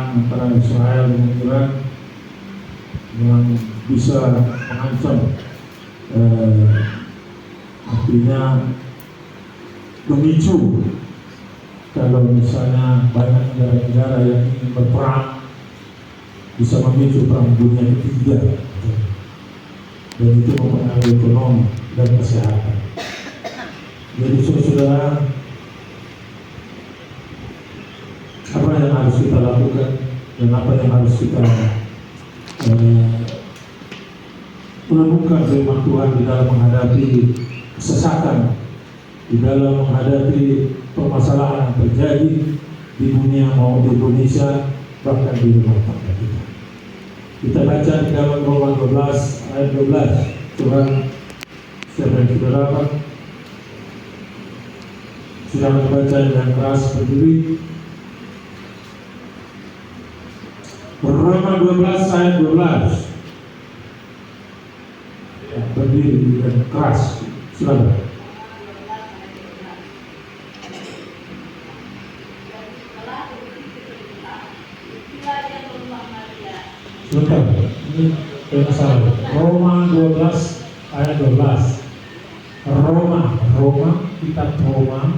perang antara Israel dengan Iran yang bisa mengancam artinya memicu kalau misalnya banyak negara-negara yang ingin berperang, bisa memicu perang dunia ketiga, dan itu mempengaruhi ekonomi dan kesehatan. Jadi saudara, apa yang harus kita lakukan dan apa yang harus kita menemukan firman Tuhan di dalam menghadapi kesesakan, di dalam menghadapi permasalahan yang terjadi di dunia maupun di Indonesia, bahkan di rumah tangga kita. Kita baca di dalam Roma 12 ayat 12. Tuhan, siapa yang sudah dapat? Sudah membaca dengan keras berdiri. Roma 12 ayat 12. Ya, berdiri dan keras. Silakan. Sebentar, ini salah. Roma 12 ayat 12. Roma, kitab Roma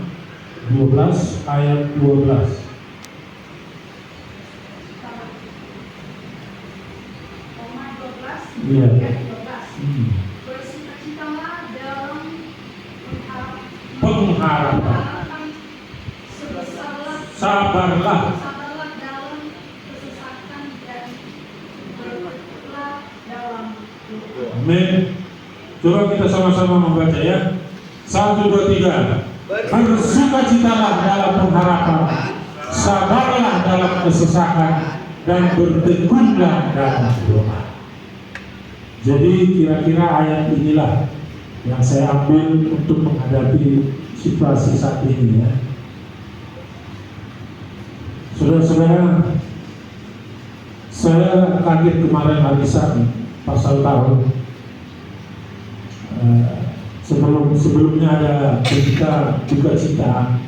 12 ayat 12. Roma 12 Iya. ayat 12. Bersukacitalah dalam pengharapan, Sabarlah dalam kesesakan dan bertekadlah dalam doa. Amin. Coba kita sama-sama membaca ya. 1, 2, 3. Bersukacitalah dalam pengharapan, sabarlah dalam kesesakan, dan bertekunlah dalam doa. Jadi kira-kira ayat inilah yang saya ambil untuk menghadapi situasi saat ini ya. Saudara-saudara, saya kaget kemarin arisan pasal tahun. Sebelumnya ada berita duka cita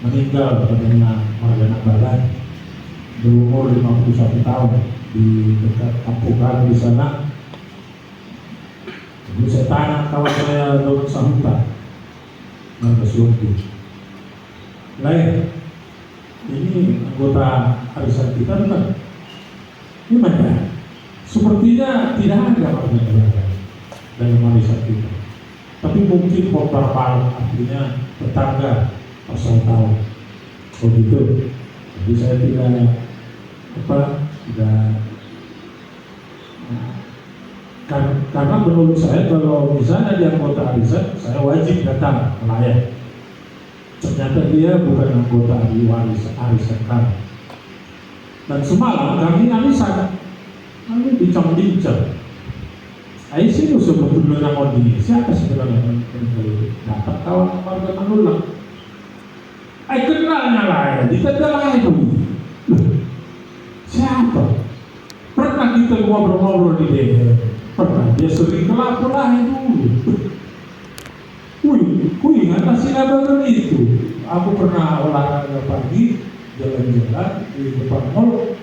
meninggal padanya Mariana Balan berumur 51 tahun di dekat Kampung Baru di sana. Jadi saya tanya kawan saya Daud Sahuta, Naga Sulti, lain ini anggota arisan kita bukan? Ini mana? Sepertinya tidak ada warga dalam arisan kita. Tapi mungkin beberapa artinya tetangga asal tahu. Oh gitu. Jadi saya tidak karena menurut saya kalau misalnya dia anggota arisan, saya wajib datang melayani. Ternyata dia bukan anggota arisan kami. Dan semalam kami arisan, kami bincang-bincang. Aisyah sebetulnya mau di siapa sebenarnya yang dapat kawan warga Manulang. Kenalnya lah ya, dikatalah itu. Siapa? Pernah kita ngobrol-ngobrol di daerah. Pernah dia sering kelapor lah itu. Ingat masih ada itu. Aku pernah olahraga pagi, jalan-jalan di depan mall.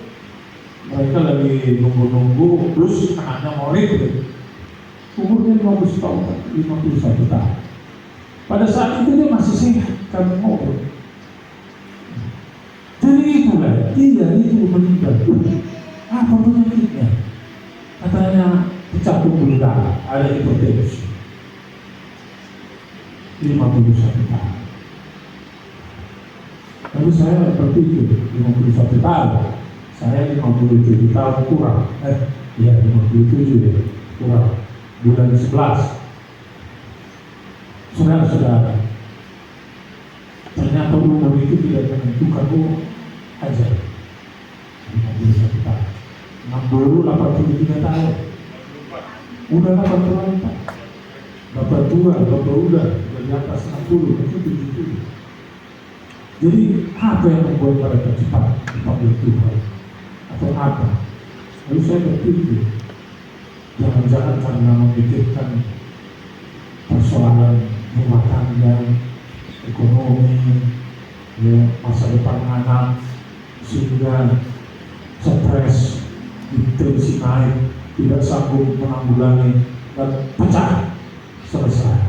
Mereka lagi nunggu-nunggu, terus anaknya mau itu. Umurnya 50 tahun, 51 tahun. Pada saat itu dia masih sehat, kami ngobrol. Jadi itulah, itu meninggal. Apa penyakitnya? Katanya pecah pembuluh darah, ada hipertensi. 51 tahun. Lalu saya berpikir 51 tahun, saya 57 tahun kurang. 57 ya, kurang. Bulan 11. Saudara-saudara, ternyata umur itu tidak menentukan umur aja. 51 tahun. 83 tahun. Udah 84. Bapak tua, bapak udah di atas 60, itu 70. Jadi apa yang membuat mereka cepat dipanggil Tuhan? Atau apa? Lalu saya berpikir, jangan-jangan karena memikirkan persoalan rumah tangga, ekonomi, ya, masa depan anak, sehingga stres, tensi naik, tidak sanggup menanggulangi, dan pecah, selesai.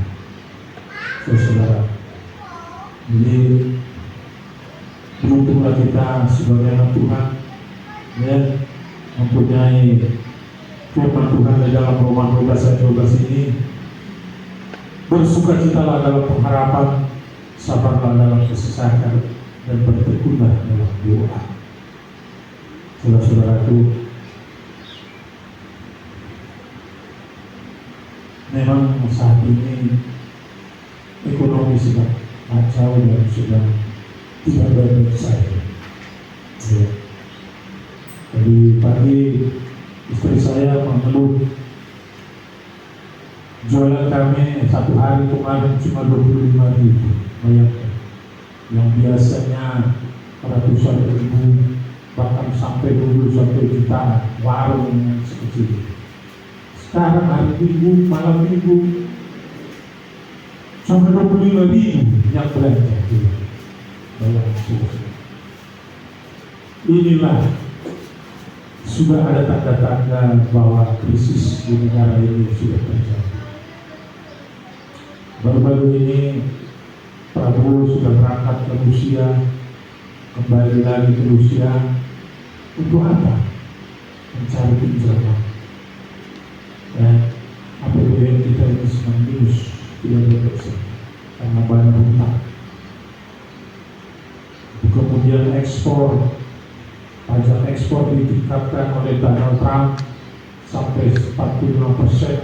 Saudara, jadi beruntunglah kita sebagai anak Tuhan, ya, mempunyai firman Tuhan di dalam Roma 12 ayat 12 ini. Bersukacitalah dalam pengharapan, sabarlah dalam kesesakan, dan bertekunlah dalam doa. Saudara-saudaraku, memang saat ini ekonomi sedang kacau dan sedang tidak baik saja. Ya. Jadi pagi istri saya mengeluh, jualan kami satu hari kemarin cuma 25.000, bayangkan. Yang biasanya ratusan ribu, bahkan sampai dulu sampai jutaan, warung yang sekecil. Sekarang hari Minggu, malam Minggu sampai 25.000 yang belanja. Bayangkan. Inilah sudah ada tanda-tanda bahwa krisis di negara ini sudah terjadi. Baru-baru ini Prabowo sudah berangkat ke Rusia, kembali lagi ke Rusia untuk apa? Mencari pinjaman. Dan APBN kita ini sedang minus, tidak bekerja karena banyak hutang. Kemudian ekspor, pajak ekspor ditingkatkan oleh Donald Trump sampai 45%.